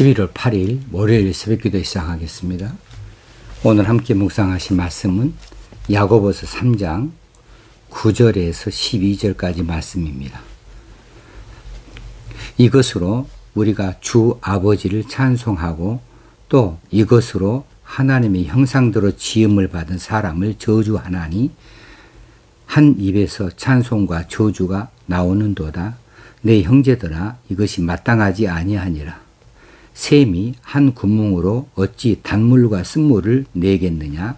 11월 8일 월요일 새벽기도 시작하겠습니다. 오늘 함께 묵상하실 말씀은 야고보서 3장 9절에서 12절까지 말씀입니다. 이것으로 우리가 주 아버지를 찬송하고 또 이것으로 하나님의 형상대로 지음을 받은 사람을 저주하나니 한 입에서 찬송과 저주가 나오는도다. 내 형제들아, 이것이 마땅하지 아니하니라. 샘이 한 구멍으로 어찌 단물과 쓴물을 내겠느냐.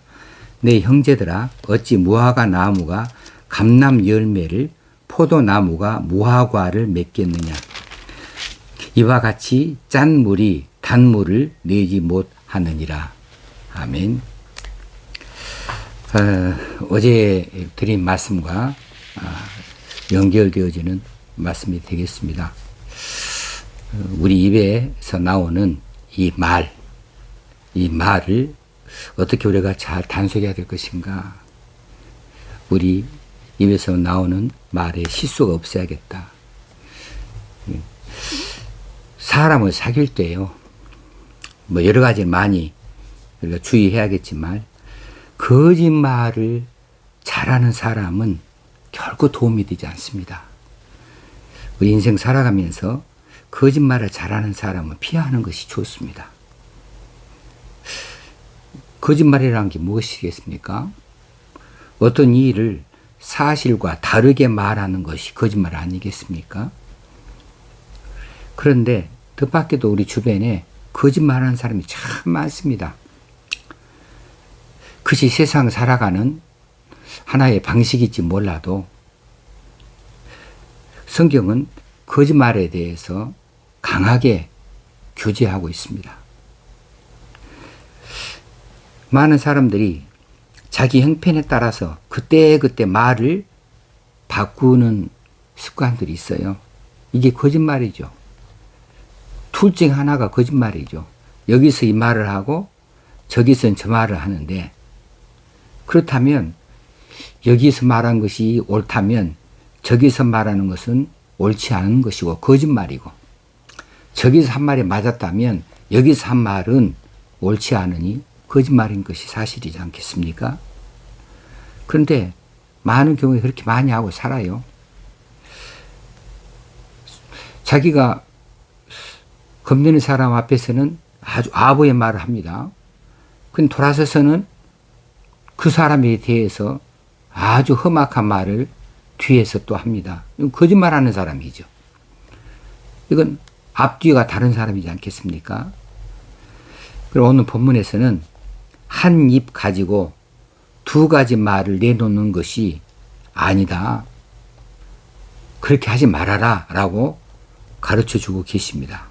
내 형제들아, 어찌 무화과 나무가 감람 열매를, 포도나무가 무화과를 맺겠느냐. 이와 같이 짠 물이 단물을 내지 못하느니라. 아멘. 어제 드린 말씀과 연결되어지는 말씀이 되겠습니다. 우리 입에서 나오는 이 말을 어떻게 우리가 잘 단속해야 될 것인가. 우리 입에서 나오는 말에 실수가 없어야겠다. 사람을 사귈 때요, 뭐 여러 가지 많이 우리가 주의해야겠지만 거짓말을 잘하는 사람은 결코 도움이 되지 않습니다. 우리 인생 살아가면서 거짓말을 잘하는 사람은 피하는 것이 좋습니다. 거짓말이라는 게 무엇이겠습니까? 어떤 일을 사실과 다르게 말하는 것이 거짓말 아니겠습니까? 그런데 뜻밖에도 우리 주변에 거짓말하는 사람이 참 많습니다. 그것이 세상 살아가는 하나의 방식일지 몰라도 성경은 거짓말에 대해서 강하게 규제하고 있습니다. 많은 사람들이 자기 형편에 따라서 그때그때 말을 바꾸는 습관들이 있어요. 이게 거짓말이죠. 둘 중 하나가 거짓말이죠. 여기서 이 말을 하고 저기서는 저 말을 하는데, 그렇다면 여기서 말한 것이 옳다면 저기서 말하는 것은 옳지 않은 것이고 거짓말이고, 저기서 한 말이 맞았다면 여기서 한 말은 옳지 않으니 거짓말인 것이 사실이지 않겠습니까? 그런데 많은 경우에 그렇게 많이 하고 살아요. 자기가 겁내는 사람 앞에서는 아주 아부의 말을 합니다. 근데 돌아서서는 그 사람에 대해서 아주 험악한 말을 뒤에서 또 합니다. 이건 거짓말하는 사람이죠. 이건 앞뒤가 다른 사람이지 않겠습니까? 그리고 오늘 본문에서는 한 입 가지고 두 가지 말을 내놓는 것이 아니다. 그렇게 하지 말아라 라고 가르쳐 주고 계십니다.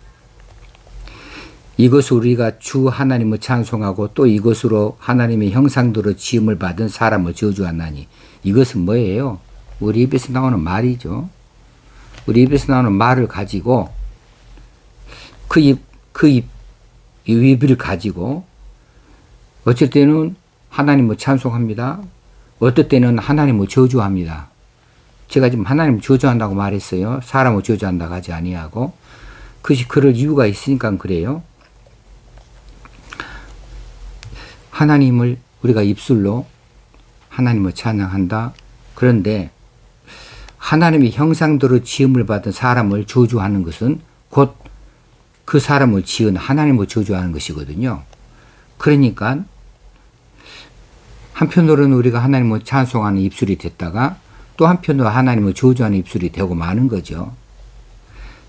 이것을 우리가 주 하나님을 찬송하고 또 이것으로 하나님의 형상대로 지음을 받은 사람을 저주하나니, 이것은 뭐예요? 우리 입에서 나오는 말이죠. 우리 입에서 나오는 말을 가지고 이 입을 가지고 어쩔 때는 하나님을 찬송합니다. 어떨 때는 하나님을 저주합니다. 제가 지금 하나님을 저주한다고 말했어요. 사람을 저주한다고 하지 아니하고. 그것이 그럴 이유가 있으니까 그래요. 하나님을 우리가 입술로 하나님을 찬양한다. 그런데 하나님의 형상대로 지음을 받은 사람을 저주하는 것은 곧 그 사람을 지은 하나님을 저주하는 것이거든요. 그러니까 한편으로는 우리가 하나님을 찬송하는 입술이 됐다가 또 한편으로 하나님을 저주하는 입술이 되고 마는 거죠.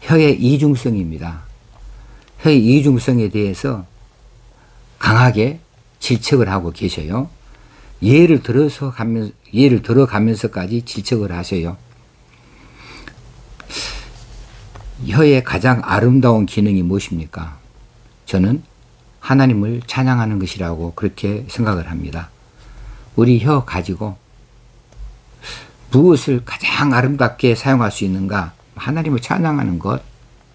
혀의 이중성입니다. 혀의 이중성에 대해서 강하게 질책을 하고 계셔요. 예를 들어가면서까지 질책을 하셔요. 혀의 가장 아름다운 기능이 무엇입니까? 저는 하나님을 찬양하는 것이라고 그렇게 생각을 합니다. 우리 혀 가지고 무엇을 가장 아름답게 사용할 수 있는가? 하나님을 찬양하는 것,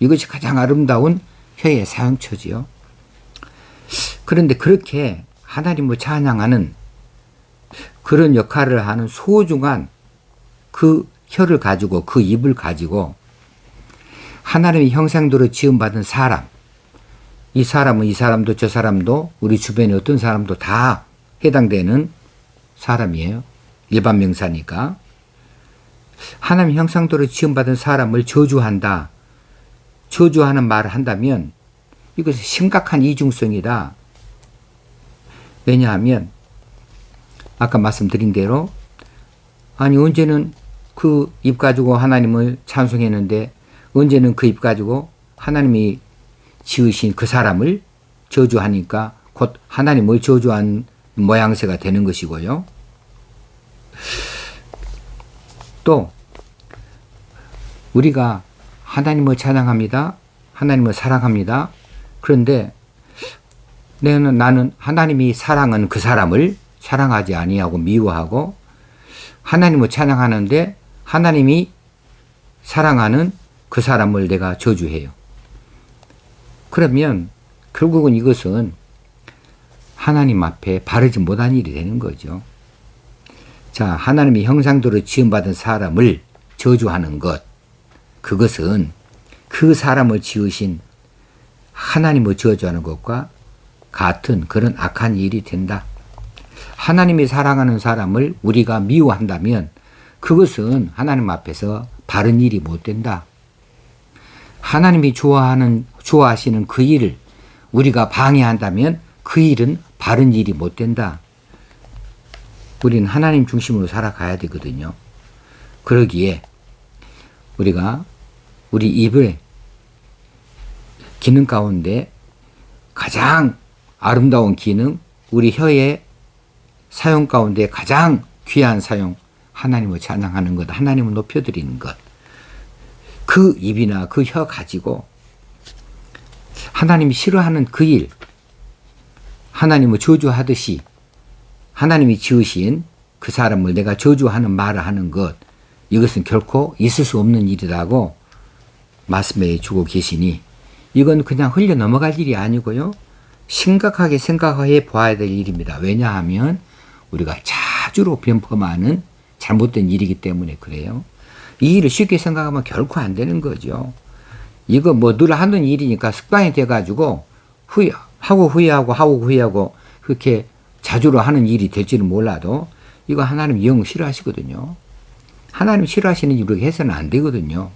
이것이 가장 아름다운 혀의 사용처지요. 그런데 그렇게 하나님을 찬양하는 그런 역할을 하는 소중한 그 혀를 가지고, 그 입을 가지고 하나님의 형상대로 지음받은 사람, 이 사람은 이 사람도 저 사람도 우리 주변에 어떤 사람도 다 해당되는 사람이에요. 일반 명사니까. 하나님 형상대로 지음받은 사람을 저주한다. 저주하는 말을 한다면 이것은 심각한 이중성이다. 왜냐하면 아까 말씀드린 대로 아니 언제는 그 입 가지고 하나님을 찬송했는데 언제는 그 입 가지고 하나님이 지으신 그 사람을 저주하니까 곧 하나님을 저주한 모양새가 되는 것이고요. 또 우리가 하나님을 찬양합니다. 하나님을 사랑합니다. 그런데 나는 하나님이 사랑은 그 사람을 사랑하지 아니하고 미워하고 하나님을 찬양하는데 하나님이 사랑하는 그 사람을 내가 저주해요. 그러면 결국은 이것은 하나님 앞에 바르지 못한 일이 되는 거죠. 자, 하나님의 형상대로 지음받은 사람을 저주하는 것, 그것은 그 사람을 지으신 하나님을 저주하는 것과 같은 그런 악한 일이 된다. 하나님이 사랑하는 사람을 우리가 미워한다면 그것은 하나님 앞에서 바른 일이 못 된다. 하나님이 좋아하시는 그 일을 우리가 방해한다면 그 일은 바른 일이 못 된다. 우리는 하나님 중심으로 살아가야 되거든요. 그러기에 우리가 우리 입의 기능 가운데 가장 아름다운 기능, 우리 혀의 사용 가운데 가장 귀한 사용, 하나님을 찬양하는 것, 하나님을 높여드리는 것. 그 입이나 그 혀 가지고 하나님이 싫어하는 그 일, 하나님을 저주하듯이 하나님이 지으신 그 사람을 내가 저주하는 말을 하는 것, 이것은 결코 있을 수 없는 일이라고 말씀해 주고 계시니 이건 그냥 흘려 넘어갈 일이 아니고요. 심각하게 생각해 보아야 될 일입니다. 왜냐하면 우리가 자주로 범하는 잘못된 일이기 때문에 그래요. 이 일을 쉽게 생각하면 결코 안 되는 거죠. 이거 뭐 늘 하는 일이니까 습관이 돼가지고 하고 후회하고 그렇게 자주로 하는 일이 될지는 몰라도 이거 하나님 영 싫어하시거든요. 하나님 싫어하시는 일을 이렇게 해서는 안 되거든요.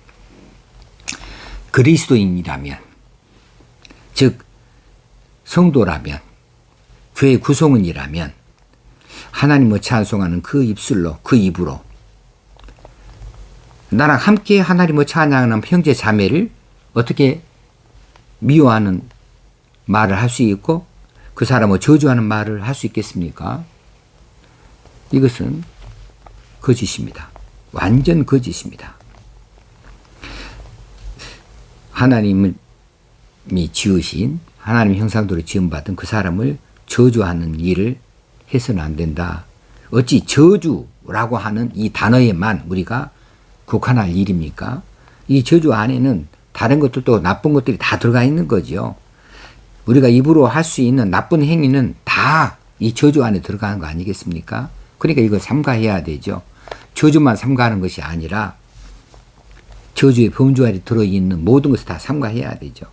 그리스도인이라면, 즉 성도라면, 교회 구성원이라면 하나님을 찬송하는 그 입술로, 그 입으로 나랑 함께 하나님을 찬양하는 형제 자매를 어떻게 미워하는 말을 할 수 있고 그 사람을 저주하는 말을 할 수 있겠습니까? 이것은 거짓입니다. 완전 거짓입니다. 하나님이 지으신 하나님 형상대로 지음받은 그 사람을 저주하는 일을 해서는 안 된다. 어찌 저주라고 하는 이 단어에만 우리가 국한할 일입니까? 이 저주 안에는 다른 것들도 나쁜 것들이 다 들어가 있는 거죠. 우리가 입으로 할 수 있는 나쁜 행위는 다 이 저주 안에 들어가는 거 아니겠습니까? 그러니까 이걸 삼가해야 되죠. 저주만 삼가하는 것이 아니라 저주의 범주 안에 들어있는 모든 것을 다 삼가해야 되죠.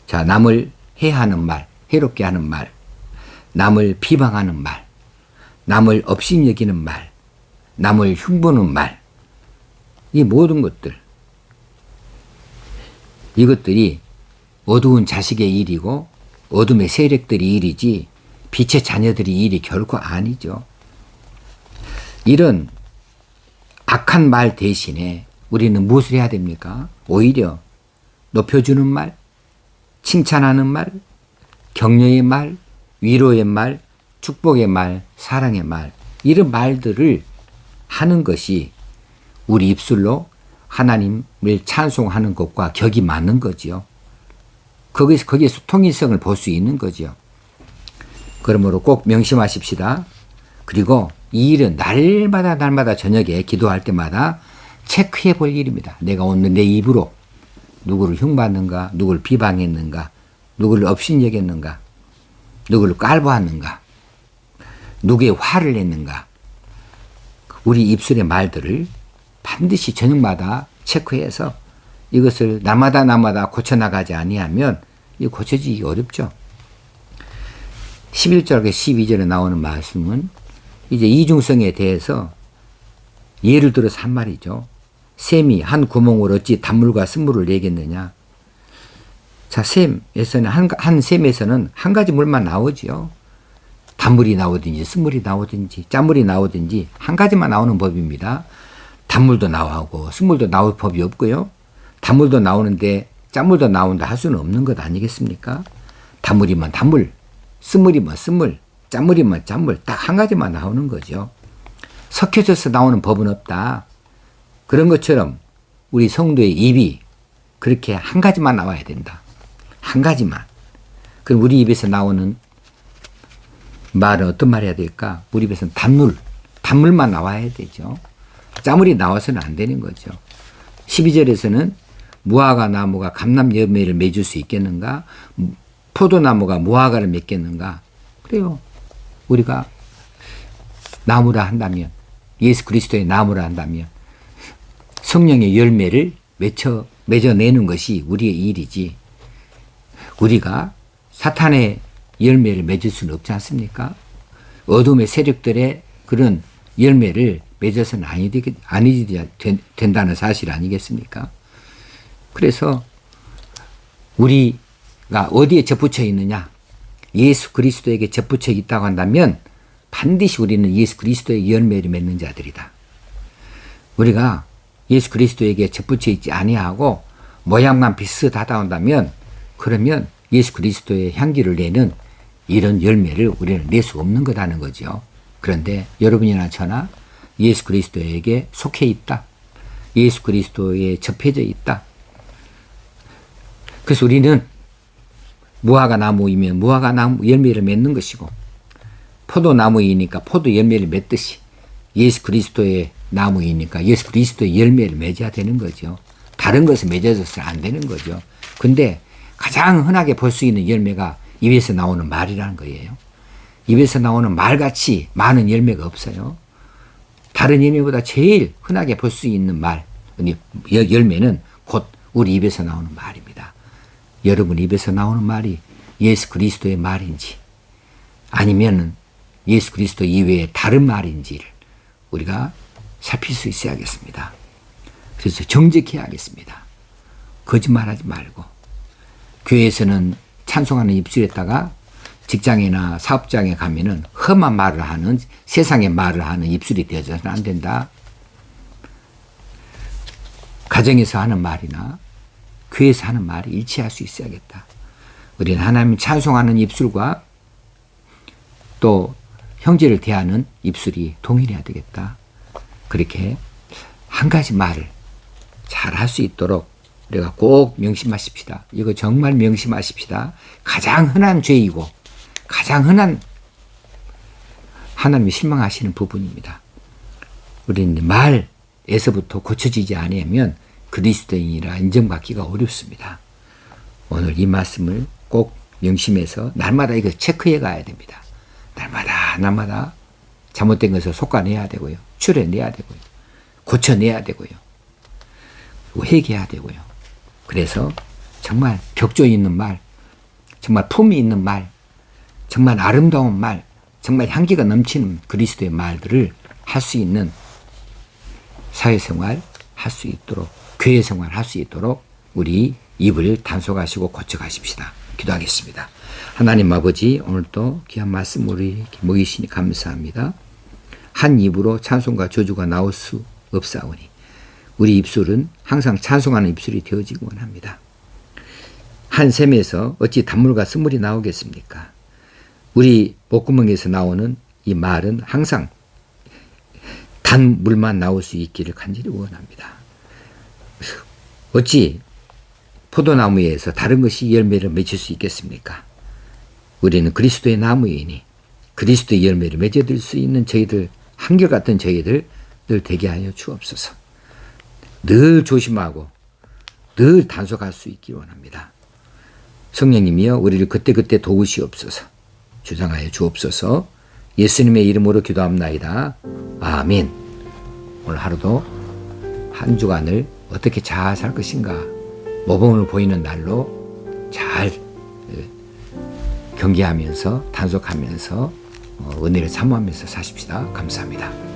자, 남을 해하는 말, 해롭게 하는 말, 남을 비방하는 말, 남을 업신여기는 말, 남을 흉보는 말, 이 모든 것들, 이것들이 어두운 자식의 일이고 어둠의 세력들이 일이지 빛의 자녀들이 일이 결코 아니죠. 이런 악한 말 대신에 우리는 무엇을 해야 됩니까? 오히려 높여주는 말, 칭찬하는 말, 격려의 말, 위로의 말, 축복의 말, 사랑의 말, 이런 말들을 하는 것이 우리 입술로 하나님을 찬송하는 것과 격이 맞는 거지요. 거기에서 통일성을 볼 수 있는 거죠. 그러므로 꼭 명심하십시다. 그리고 이 일은 날마다 저녁에 기도할 때마다 체크해 볼 일입니다. 내가 오늘 내 입으로 누구를 흉봤는가, 누구를 비방했는가, 누구를 업신여겼는가, 누구를 깔보았는가, 누구의 화를 냈는가. 우리 입술의 말들을 반드시 저녁마다 체크해서 이것을 날마다 고쳐나가지 아니하면 이거 고쳐지기 어렵죠. 11절과 12절에 나오는 말씀은 이제 이중성에 대해서 예를 들어서 한 말이죠. 샘이 한 구멍으로 어찌 단물과 쓴물을 내겠느냐. 자, 샘에서는 한 샘에서는 한 가지 물만 나오지요. 단물이 나오든지 쓴물이 나오든지 짠물이 나오든지 한 가지만 나오는 법입니다. 단물도 나오고 쓴물도 나올 법이 없고요. 단물도 나오는데 짠물도 나온다 할 수는 없는 것 아니겠습니까? 단물이면 단물, 쓴물이면 쓴물, 짠물이면 짠물, 딱 한 가지만 나오는 거죠. 섞여져서 나오는 법은 없다. 그런 것처럼 우리 성도의 입이 그렇게 한 가지만 나와야 된다. 한 가지만. 그럼 우리 입에서 나오는 말은 어떤 말 해야 될까? 우리 입에서는 단물만 나와야 되죠. 짠물이 나와서는 안 되는 거죠. 12절에서는 무화과 나무가 감람 열매를 맺을 수 있겠는가? 포도나무가 무화과를 맺겠는가? 그래요. 우리가 나무라 한다면, 예수 그리스도의 나무라 한다면 성령의 열매를 맺어내는 것이 우리의 일이지, 우리가 사탄의 열매를 맺을 수는 없지 않습니까? 어둠의 세력들의 그런 열매를 맺어서는 아니지 된다는 사실 아니겠습니까? 그래서 우리가 어디에 접붙여 있느냐? 예수 그리스도에게 접붙여 있다고 한다면 반드시 우리는 예수 그리스도의 열매를 맺는 자들이다. 우리가 예수 그리스도에게 접붙여 있지 아니하고 모양만 비슷하다 한다면, 그러면 예수 그리스도의 향기를 내는 이런 열매를 우리는 낼 수 없는 거라는 거죠. 그런데 여러분이나 저나 예수 그리스도에게 속해 있다. 예수 그리스도에 접해져 있다. 그래서 우리는 무화과 나무이면 무화과 나무 열매를 맺는 것이고, 포도나무이니까 포도 열매를 맺듯이 예수 그리스도의 나무이니까 예수 그리스도의 열매를 맺어야 되는 거죠. 다른 것을 맺어져서 안 되는 거죠. 근데 가장 흔하게 볼 수 있는 열매가 입에서 나오는 말이라는 거예요. 입에서 나오는 말같이 많은 열매가 없어요. 다른 열매보다 제일 흔하게 볼 수 있는 말, 열매는 곧 우리 입에서 나오는 말입니다. 여러분 입에서 나오는 말이 예수 그리스도의 말인지 아니면 예수 그리스도 이외에 다른 말인지를 우리가 살필 수 있어야겠습니다. 그래서 정직해야 하겠습니다. 거짓말하지 말고, 교회에서는 찬송하는 입술에다가 직장이나 사업장에 가면은 험한 말을 하는, 세상의 말을 하는 입술이 되어서는 안 된다. 가정에서 하는 말이나 교회에서 하는 말이 일치할 수 있어야겠다. 우리는 하나님 찬송하는 입술과 또 형제를 대하는 입술이 동일해야 되겠다. 그렇게 한 가지 말을 잘 할 수 있도록 우리가 꼭 명심하십시다. 이거 정말 명심하십시다. 가장 흔한 죄이고 가장 흔한 하나님이 실망하시는 부분입니다. 우리는 말에서부터 고쳐지지 않으면 그리스도인이라 인정받기가 어렵습니다. 오늘 이 말씀을 꼭 명심해서 날마다 이거 체크해 가야 됩니다. 날마다 잘못된 것을 속아내야 되고요. 추려내야 되고요. 고쳐내야 되고요. 회개해야 되고요. 그래서 정말 격조 있는 말, 정말 품이 있는 말, 정말 아름다운 말, 정말 향기가 넘치는 그리스도의 말들을 할 수 있는 사회생활 할 수 있도록, 교회생활 할 수 있도록 우리 입을 단속하시고 고쳐가십시다. 기도하겠습니다. 하나님 아버지, 오늘도 귀한 말씀 우리 먹이시니 감사합니다. 한 입으로 찬송과 저주가 나올 수 없사오니 우리 입술은 항상 찬송하는 입술이 되어지기 원합니다. 한 샘에서 어찌 단물과 쓴물이 나오겠습니까? 우리 목구멍에서 나오는 이 말은 항상 단물만 나올 수 있기를 간절히 원합니다. 어찌 포도나무에서 다른 것이 열매를 맺을 수 있겠습니까? 우리는 그리스도의 나무이니 그리스도의 열매를 맺어들 수 있는 저희들, 한결같은 저희들 늘 되게 하여 주옵소서. 늘 조심하고 늘 단속할 수 있기 원합니다. 성령님이여 우리를 그때그때 도우시옵소서. 주장하여 주옵소서. 예수님의 이름으로 기도합나이다. 아멘. 오늘 하루도 한 주간을 어떻게 잘 살 것인가 모범을 보이는 날로 잘 경계하면서 단속하면서 은혜를 사모하면서 사십시다. 감사합니다.